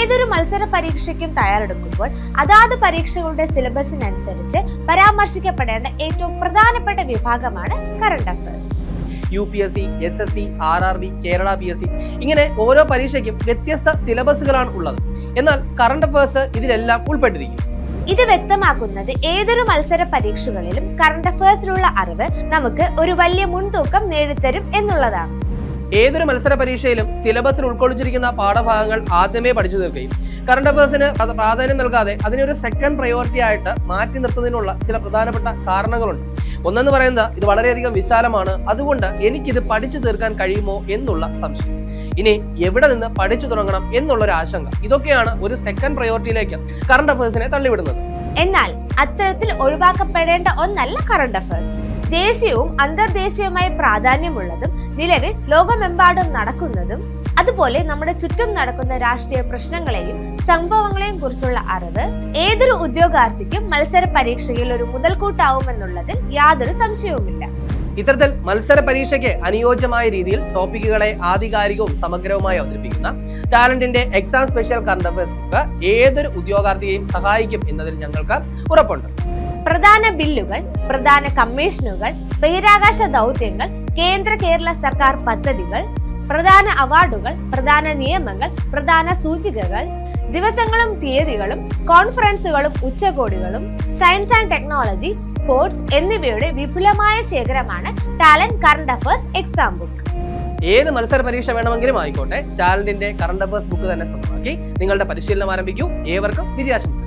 ഏതൊരു മത്സര പരീക്ഷയ്ക്കും തയ്യാറെടുക്കുമ്പോൾ അതാത് പരീക്ഷകളുടെ സിലബസിനനുസരിച്ച് പരാമർശിക്കപ്പെടേണ്ട ഏറ്റവും പ്രധാനപ്പെട്ട വിഭാഗമാണ് current affairs. UPSC, SSC, RRB, Kerala PSC ഇങ്ങനെ ഓരോ പരീക്ഷയ്ക്കും വ്യത്യസ്ത സിലബസുകളാണ് ഉള്ളത്. എന്നാൽ കറണ്ട് അഫയേഴ്സ് ഇതിലെല്ലാം ഉൾപ്പെട്ടിരിക്കും. ഇത് വ്യക്തമാക്കുന്നത് ഏതൊരു മത്സര പരീക്ഷകളിലും കറണ്ട് അഫയേഴ്സിലുള്ള അറിവ് നമുക്ക് ഒരു വലിയ മുൻതൂക്കം നേടിത്തരും എന്നുള്ളതാണ്. ഏതൊരു മത്സര പരീക്ഷയിലും സിലബസിൽ ഉൾക്കൊള്ളിച്ചിരിക്കുന്ന പാഠഭാഗങ്ങൾ ആദ്യമേ പഠിച്ചു തീർക്കുകയും കറണ്ട് അഫയേഴ്സിന് പ്രാധാന്യം നൽകാതെ അതിനൊരു സെക്കൻഡ് പ്രയോറിറ്റി ആയിട്ട് മാറ്റി നിർത്തുന്നതിനുള്ള ചില പ്രധാനപ്പെട്ട കാരണങ്ങളുണ്ട്. ഒന്നെന്ന് പറയുന്നത് ഇത് വളരെയധികം വിശാലമാണ്, അതുകൊണ്ട് എനിക്കിത് പഠിച്ചു തീർക്കാൻ കഴിയുമോ എന്നുള്ള സംശയം. ഇനി എവിടെ നിന്ന് പഠിച്ചു തുടങ്ങണം എന്നുള്ളൊരു ആശങ്ക. ഇതൊക്കെയാണ് ഒരു സെക്കൻഡ് പ്രയോറിറ്റിയിലേക്ക് കറണ്ട് അഫയേഴ്സിനെ തള്ളിവിടുന്നത്. എന്നാൽ അത്തരത്തിൽ ഒഴിവാക്കപ്പെടേണ്ട ഒന്നല്ല കറണ്ട് അഫയേഴ്സ്. ദേശീയവും അന്തർദേശീയവുമായി പ്രാധാന്യമുള്ളതും നിലവിൽ ലോകമെമ്പാടും നടക്കുന്നതും അതുപോലെ നമ്മുടെ ചുറ്റും നടക്കുന്ന രാഷ്ട്രീയ പ്രശ്നങ്ങളെയും സംഭവങ്ങളെയും കുറിച്ചുള്ള അറിവ് ഏതൊരു ഉദ്യോഗാർത്ഥിക്കും മത്സര പരീക്ഷയിൽ ഒരു മുതൽക്കൂട്ടാവുമെന്നുള്ളതിൽ യാതൊരു സംശയവുമില്ല. ഇത്തരത്തിൽ മത്സര പരീക്ഷയ്ക്ക് അനുയോജ്യമായ രീതിയിൽ ടോപ്പിക്കുകളെ ആധികാരികവും സമഗ്രവുമായി അവതരിപ്പിക്കുന്ന ടാലന്റിന്റെ exam special current affairs book ഏതൊരു ഉദ്യോഗാർത്ഥിയെയും സഹായിക്കും എന്നതിൽ ഞങ്ങൾക്ക് ഉറപ്പുണ്ട്. പ്രധാന ബില്ലുകൾ, പ്രധാന കമ്മീഷനുകൾ, ബഹിരാകാശ ദൗത്യങ്ങൾ, കേരള സർക്കാർ പദ്ധതികൾ, പ്രധാന അവാർഡുകൾ, പ്രധാന നിയമങ്ങൾ, പ്രധാന സൂചികകൾ, ദിവസങ്ങളും തീയതികളും, കോൺഫറൻസുകളും ഉച്ചകോടികളും, സയൻസ് ആൻഡ് ടെക്നോളജി, സ്പോർട്സ് എന്നിവയുടെ വിപുലമായ ശേഖരമാണ് talent current affairs exam book. ഏത് മത്സര പരീക്ഷ വേണമെങ്കിലും ആയിക്കോട്ടെ, ടാലന്റിന്റെ കറണ്ട് അഫയേഴ്സ് ബുക്ക് തന്നെ സ്വന്തമാക്കി നിങ്ങളുടെ പരിശീലനം ആരംഭിക്കൂ. ഏവർക്കും വിജയാശംസകൾ.